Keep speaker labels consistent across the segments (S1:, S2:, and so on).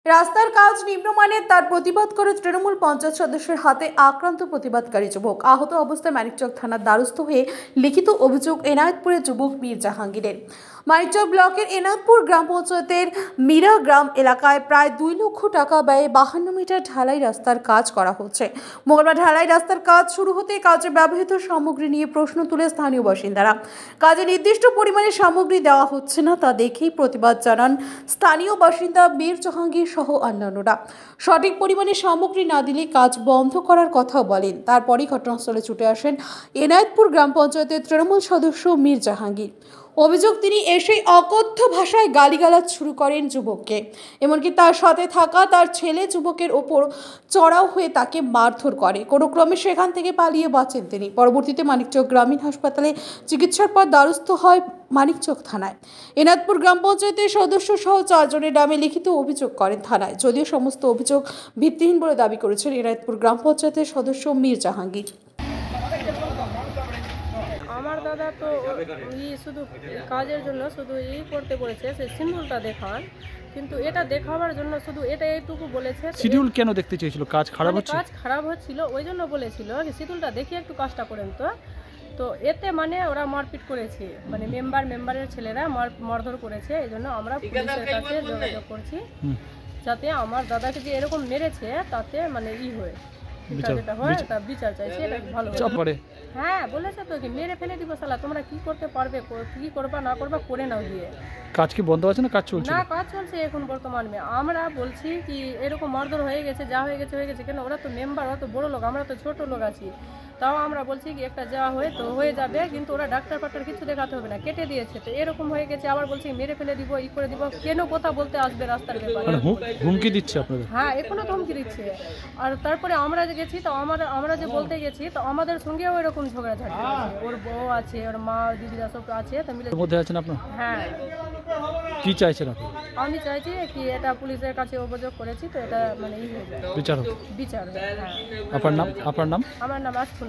S1: রাস্তার কাজ নিম্নমানের তার প্রতিবাদ করে তৃণমূল পঞ্চায়েত সদস্যের হাতে আক্রান্ত প্রতিবাদকারী যুবক। আহত অবস্থায় মানিকচক থানার দ্বারস্থ হয়ে লিখিত অভিযোগ এনায়েতপুরের যুবক মীর জাহাঙ্গীরের। মানিকচক ব্লকের এনায়েতপুর গ্রাম পঞ্চায়েতের মীরা গ্রাম এলাকায় প্রায় 2 লক্ষ টাকা ব্যয়ে 52 মিটার ঢালাই রাস্তার কাজ করা হচ্ছে। মঙ্গলবার ঢালাই রাস্তার কাজ শুরু হতে কাজে ব্যবহৃত সামগ্রী নিয়ে প্রশ্ন তুলে স্থানীয় বাসিন্দারা। কাজে নির্দিষ্ট পরিমাণে সামগ্রী দেওয়া হচ্ছে না তা দেখেই প্রতিবাদ জানান স্থানীয় বাসিন্দা মীর জাহাঙ্গীর সহ অন্যান্যরা। সঠিক পরিমাণে সামগ্রী না দিলে কাজ বন্ধ করার কথাও বলেন। তারপরই ঘটনাস্থলে ছুটে আসেন এনায়েতপুর গ্রাম পঞ্চায়েতের তৃণমূল সদস্য মীর জাহাঙ্গীর। অভিযোগ, তিনি এসেই অকথ্য ভাষায় গালিগালাজ শুরু করেন যুবককে। এমনকি তার সাথে থাকা তার ছেলে যুবকের ওপর চড়াও হয়ে তাকে মারধর করে। কোনো ক্রমে সেখান থেকে পালিয়ে বাঁচেন তিনি। পরবর্তীতে মানিকচক গ্রামীণ হাসপাতালে চিকিৎসার পর দ্বারস্থ হয় মানিকচক থানায়। এনায়েতপুর গ্রাম পঞ্চায়েতের সদস্য সহ 4 জনের নামে লিখিত অভিযোগ করেন থানায়। যদিও সমস্ত অভিযোগ ভিত্তিহীন বলে দাবি করেছেন এনায়েতপুর গ্রাম পঞ্চায়েতের সদস্য মীর জাহাঙ্গীর।
S2: আমার দাদা তো শুধু কাজের জন্য শুধু করতে বলেছে, সে সিম্বলটা দেখান, কিন্তু এটা দেখাবার জন্য শুধু এটা এইটুকু বলেছে।
S3: শিডিউল কেন দেখতে চেয়েছিল? কাজ খারাপ হচ্ছে,
S2: কাজ খারাপ হচ্ছিল, ওই জন্য বলেছিল শিডিউলটা দেখে একটু কাজটা করেন। তো এতে মানে ওরা মারপিট করেছে, মানে মেম্বারের ছেলেরা মারধর করেছে। এই জন্য আমরা পুলিশের কাছে যোগাযোগ করছি, যাতে আমার দাদাকে যে এরকম মেরেছে তাতে মানে হয় বিচার চাইছে। এটা ভালো
S3: করে।
S2: হ্যাঁ বলেছে তো, কি মেরে ফেলে দিব শালা, তোমরা কি করতে পারবে, কি করবা না করবা করে নাও গিয়ে।
S3: কাজ কি বন্ধ আছে না কাজ চলছে?
S2: না, কাজ চলছে এখন বর্তমানে। আমরা বলছি কি এরকম মারধর হয়ে গেছে, যা হয়ে গেছে হয়ে গেছে, কেন ওরা তো মেম্বার, ওরা তো বড় লোক, আমরা তো ছোট লোক আছি। তাও আমরা বলছি কি একটা যা হয়ে তো হয়ে যাবে, কিন্তু ওরা ডাক্তার কিছু দেখাতে হবে না, কেটে দিয়েছে। তো এরকম হয়ে গেছে, আবার বলছি মেরে ফেলে দিব, করে দিব। কেন কথা বলতে আসবে রাস্তার ব্যাপারে?
S3: হুমকি দিচ্ছে আপনাদের?
S2: হ্যাঁ, এখনো ধমকি দিচ্ছে। আর তারপরে আমরা যে গেছি, তো আমরা যে বলতে গেছি, তো আমাদের সঙ্গেও এরকম ঝগড়াঝাটি আছে। ওর বউ আছে, ওর মা দিদিরা সব আছে, তো মিলে
S3: মধ্যে আছেন আপনার।
S2: হ্যাঁ,
S3: কি চাইছেন আপনি?
S2: আমি চাইছি কি এটা পুলিশের কাছে অভিযোগ করেছি, তো এটা মানে
S3: বিচার
S2: হ্যাঁ।
S3: আপনার নাম?
S2: আমার নাম আসফুল।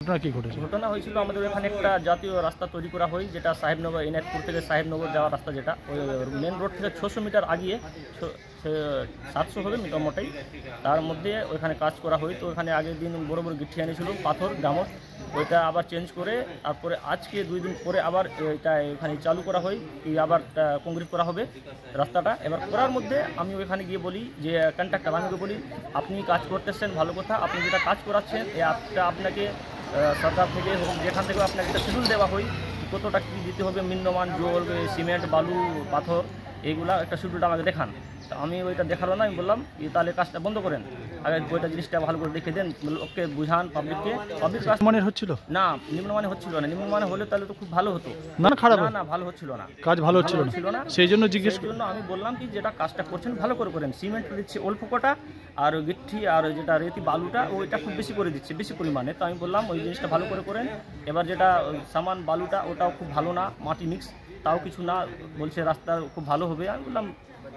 S3: আপনার কি ঘটেছে?
S4: ঘটনা হয়েছিল, আমাদের এখানে একটা জাতীয় রাস্তা তৈরি করা হয়, যেটা সাহেবনগর, এনায়েতপুর থেকে সাহেবনগর যাওয়ার রাস্তা, যেটা ওই মেন রোড থেকে 600 মিটার আগিয়ে 700 হবে মোটামুটি। তার মধ্যে ওইখানে কাজ করা হয়। তো ওখানে আগের দিন বড় বড় গিঠি এনেছিল পাথর ডামর, ওইটা আবার চেঞ্জ করে তারপরে আজকে 2 দিন পরে আবার এটা এখানে চালু করা হয়, আবার কংক্রিট করা হবে রাস্তাটা। এবার করার মধ্যে আমি ওইখানে গিয়ে বলি যে কন্ট্রাক্টর, আমি বলি আপনি কাজ করতেছেন ভালো কথা, আপনি যেটা কাজ করাচ্ছেন আপনাকে সরকার থেকে যেখান থেকে আপনাকে একটা শিডিউল দেওয়া হয়, কতটা কী দিতে হবে, নিম্নমান জল, সিমেন্ট, বালু, পাথর, এইগুলা একটা শিডিউলটা আমাকে দেখান। তো আমি ওইটা দেখালো না, আমি বললাম তাহলে কাজটা বন্ধ করেন, আগে ওইটা জিনিসটা ভালো করে দেখে দেন, ওকে বুঝান পাবলিককে। পাবলিক কাজ
S3: মানে হচ্ছিল
S4: না, নিম্নমানে হচ্ছিল না। নিম্নমানে হলে তাহলে তো খুব ভালো হতো।
S3: না খারাপ
S4: না, ভালো হচ্ছিল না,
S3: কাজ ভালো হচ্ছিল না, সেই জন্য
S4: আমি বললাম কি যেটা কাজটা করছেন ভালো করে করেন। সিমেন্ট দিচ্ছে অল্প কটা, আর গিট্টি আর যেটা রেতি বালুটা ওইটা খুব বেশি করে দিচ্ছে, বেশি পরিমাণে। তো আমি বললাম ওই জিনিসটা ভালো করে করেন। এবার যেটা সামান বালুটা ওটাও খুব ভালো না, মাটি মিক্স, তাও কিছু না, বলছে রাস্তা খুব ভালো হবে। আমি বললাম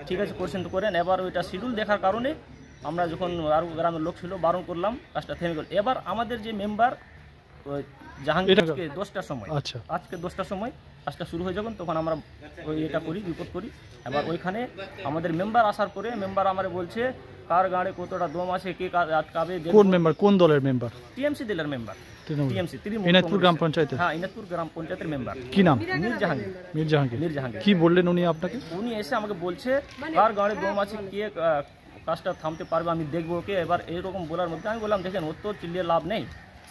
S4: ঠিক আছে, করছেন তো করেন। এবার ওইটা শিডিউল দেখার কারণে আমরা যখন আরও গ্রামের লোক ছিল বারণ করলাম, কাজটা থেমে গেল। এবার আমাদের যে মেম্বার জাহাঙ্গীরকে 10টার সময়, আজকে 10টার সময় কাজটা শুরু হয়ে যখন, তখন আমরা ওই এটা করি, রিপোর্ট করি। এবার ওইখানে আমাদের মেম্বার আসার পরে মেম্বার আমার বলছে কার গাড়ি কতটা দম আছে, কে আটকাবে।
S3: কোন মেম্বার, কোন দলের মেম্বার?
S4: টিএমসি দলের মেম্বার, টিএমসি
S3: এনায়েতপুর গ্রাম পঞ্চায়েত।
S4: হ্যাঁ, এনায়েতপুর গ্রাম পঞ্চায়েতের মেম্বার।
S3: কি নাম?
S4: মীর জাহাঙ্গীর।
S3: কি বললেন উনি আপনাকে?
S4: উনি এসে আমাকে বলছে কার গাড়ি দম আছে, কে কাজটা থামতে পারবে, আমি দেখবো ওকে। এবার এইরকম বলার মধ্যে আমি বললাম দেখেন ওর তো চিল্লিয়ে লাভ নেই,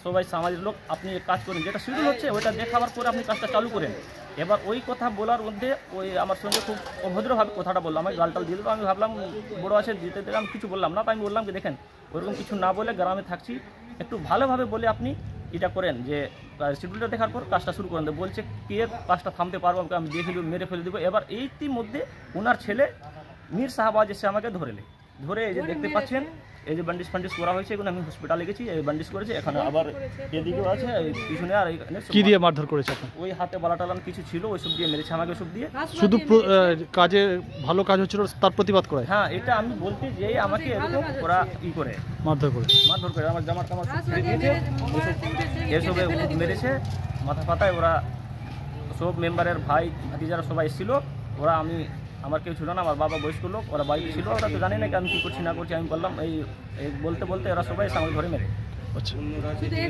S4: সবাই সামাজিক লোক, আপনি কাজ করেন, যেটা শিডিউল হচ্ছে ওইটা দেখাবার পরে আপনি কাজটা চালু করেন। এবার ওই কথা বলার মধ্যে ওই আমার সঙ্গে খুব অভদ্রভাবে কথাটা বললাম, আমি গালটাল দিয়ে দিল। আমি ভাবলাম বড়ো আছে দিতে দিলাম, কিছু বললাম না। তো আমি বললাম যে দেখেন ওইরকম কিছু না বলে গ্রামে থাকছি, একটু ভালোভাবে বলে আপনি এটা করেন, যে শিডিউলটা দেখার পর কাজটা শুরু করেন। বলছে কে কাজটা থামতে পারবো, আমি দেখে মেরে ফেলে দেবো। এবার ইতিমধ্যে ওনার ছেলে মীর সাহাবাজ এসে আমাকে ধরে এই যে দেখতে পাচ্ছেন, এই যে ব্যান্ডেজ করা হয়েছে, এখন আমি হসপিটালে গেছি, এই ব্যান্ডেজ করেছে, এখানে আবার এদিকেও আছে, পিছনে। আর
S3: কি দিয়ে মারধর করেছে আপনার?
S4: ওই হাতে বালাটালান কিছু ছিল, ওইসব দিয়ে মেরেছে আমাকে, ওইসব দিয়ে।
S3: শুধু কাজে ভালো কাজ হচ্ছিল তার প্রতিবাদ করে?
S4: হ্যাঁ, এটা আমি বলতে যে আমাকে এরকম ওরা করে মারধর করে আমার জামার কামার এসবে মেরেছে, মাথা ফাটায়। ওরা সব মেম্বারের ভাই ভাতিজারা সবাই এসেছিল, ওরা আমি আমার কেউ ছিল না, আমার বাবা বয়স্ক লোক, ওরা বাড়িতে ছিল, ওরা তো জানে না কি আমি কী করছি না করছি। আমি বললাম এই বলতে বলতে ওরা সবাই এসে আমাকে ধরে মেরে।
S3: আচ্ছা,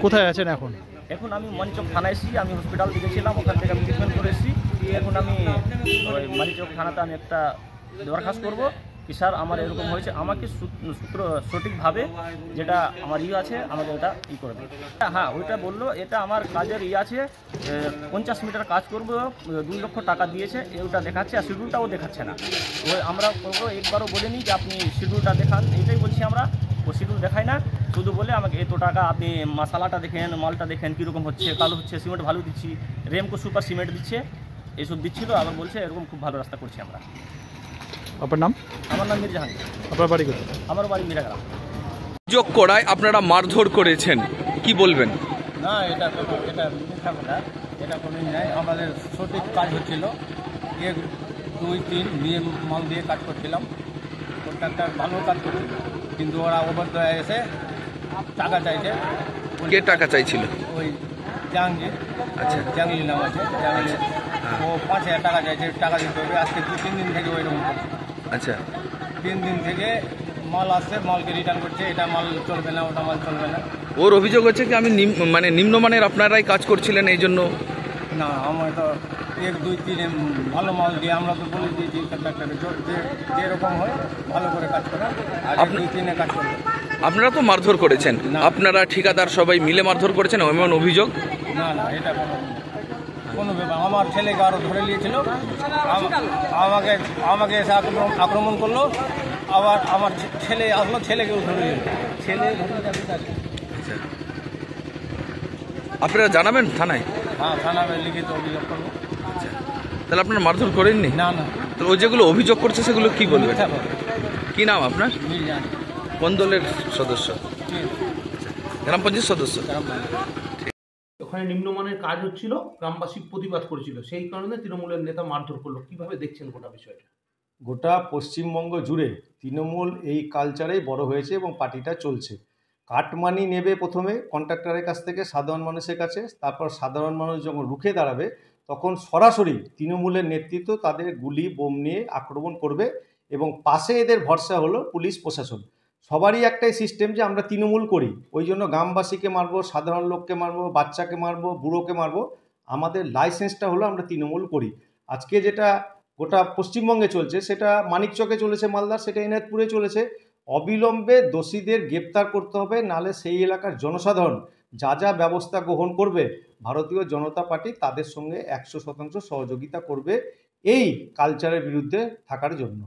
S3: কোথায় আছেন এখন?
S4: এখন আমি মানিকচক থানায় এসেছি, আমি হসপিটাল গেছিলাম, ওখান থেকে আমি ট্রিটমেন্ট করে এসেছি। এখন আমি ওই মানিকচক থানাতে আমি একটা দরখাস্ত করবো কি স্যার আমার এরকম হয়েছে, আমাকে সূত্র সঠিকভাবে যেটা আমার আছে আমাকে ওটা করে দেবে। হ্যাঁ, ওইটা বললো এটা আমার কাজের আছে, 50 মিটার কাজ করবো, 2 লক্ষ টাকা দিয়েছে, ওটা দেখাচ্ছে, আর শিডিউলটাও দেখাচ্ছে না। ওই আমরা করবো, একবারও বলিনি যে আপনি শিডিউলটা দেখান, এইটাই বলছি আমরা। ও শিডিউল দেখায় না, শুধু বলে আমাকে এত টাকা আপনি মশালাটা দেখেন, মালটা দেখেন কীরকম হচ্ছে, কালো হচ্ছে, সিমেন্ট ভালো দিচ্ছি, রেমকো সুপার সিমেন্ট দিচ্ছে, এইসব দিচ্ছিল। আবার বলছে এরকম খুব ভালো রাস্তা করছি আমরা।
S3: আপনার নাম?
S4: আমার নাম মির জাহাঙ্গীর।
S3: আপনার বাড়ি কোথায়?
S4: আমার বাড়ি মিরাগ্রাম।
S5: যোগ করায় আপনারা মারধর করেছেন, কি বলবেন?
S6: না, এটা মিথ্যা কথা, এটা কোনোই নাই। আমাদের সঠিক কাজ হচ্ছিল, 1 2 3 নিয়ে মাল দিয়ে কাজ করছিলাম, কন্ট্রাক্টর ভালো কাজ করছিল, কিন্তু ওরা ওভারদয়ে এসে টাকা চাইছে।
S5: কে টাকা চাইছিল?
S6: ওই জাহাঙ্গীর,
S5: আচ্ছা,
S6: জাহাঙ্গীর নাম আছে, জাহাঙ্গীর, ও 5,000 টাকা চাইছে, টাকা দিতে হবে। আজকে 2-3 দিন থেকে ওইরকম করছে।
S5: আচ্ছা,
S6: 3 দিন থেকে মাল আসছে, মালকে রিটার্ন করছে, এটা মাল চলবে না, ওটা মাল চলবে না।
S5: ওর অভিযোগ হচ্ছে কি আমি নিম্নমানের আপনারাই কাজ করছিলেন, এই জন্য।
S6: না, আমরা তো 1 2 3 ভালো মাল দিয়ে আমরা তো বলে দিয়েছি কন্ট্রাক্টরে যেরকম হয় ভালো করে কাজ করা, আর 1 2 3 কাজ করবে।
S5: আপনারা তো মারধর করেছেন, আপনারা ঠিকাদার সবাই মিলে মারধর করেছেন এমন অভিযোগ?
S6: না, এটা কোনো ব্যাপার। আমার ছেলেকে আরও ধরে নিয়েছিল, আমাকে এসে আক্রমণ করলো, আবার আমার ছেলে আসলো, ছেলেকেও ধরে নিল, ছেলে
S5: আচ্ছা, আপনারা জানাবেন থানায়?
S6: হ্যাঁ, থানায় লিখিত অভিযোগ করবো।
S5: তাহলে আপনারা মারধর করেননি?
S6: না,
S5: তো ওই যেগুলো অভিযোগ করছে সেগুলো কি বলবেন?
S6: মিথ্যা কথা।
S5: কি নাম আপনার?
S6: মিল জানি
S5: কোন দলের সদস্য? গ্রাম পঞ্চায়েত সদস্য।
S7: ওখানে নিম্নমানের কাজ হচ্ছিল, গ্রামবাসী প্রতিবাদ করেছিল, সেই কারণে তৃণমূলের নেতা মারধর করলো। কিভাবে দেখছেন গোটা বিষয়টা?
S8: গোটা পশ্চিমবঙ্গ জুড়ে তৃণমূল এই কালচারেই বড় হয়েছে এবং পার্টিটা চলছে। কাটমানি নেবে প্রথমে কন্ট্রাক্টরের কাছ থেকে সাধারণ মানুষের কাছে, তারপর সাধারণ মানুষ যখন রুখে দাঁড়াবে তখন সরাসরি তৃণমূলের নেতৃত্ব তাদের গুলি বোম নিয়ে আক্রমণ করবে, এবং পাশে এদের ভরসা হলো পুলিশ প্রশাসন। সবারই একটাই সিস্টেম যে আমরা তৃণমূল করি, ওই জন্য গ্রামবাসীকে মারবো, সাধারণ লোককে মারবো, বাচ্চাকে মারবো, বুড়োকে মারবো। আমাদের লাইসেন্সটা হলো আমরা তৃণমূল করি। আজকে যেটা গোটা পশ্চিমবঙ্গে চলছে সেটা মানিকচকে চলেছে, মালদার, সেটা এনায়তপুরে চলেছে। অবিলম্বে দোষীদের গ্রেপ্তার করতে হবে, নালে সেই এলাকার জনসাধারণ যা যা ব্যবস্থা গ্রহণ করবে ভারতীয় জনতা পার্টি তাদের সঙ্গে 100% সহযোগিতা করবে এই কালচারের বিরুদ্ধে থাকার জন্য।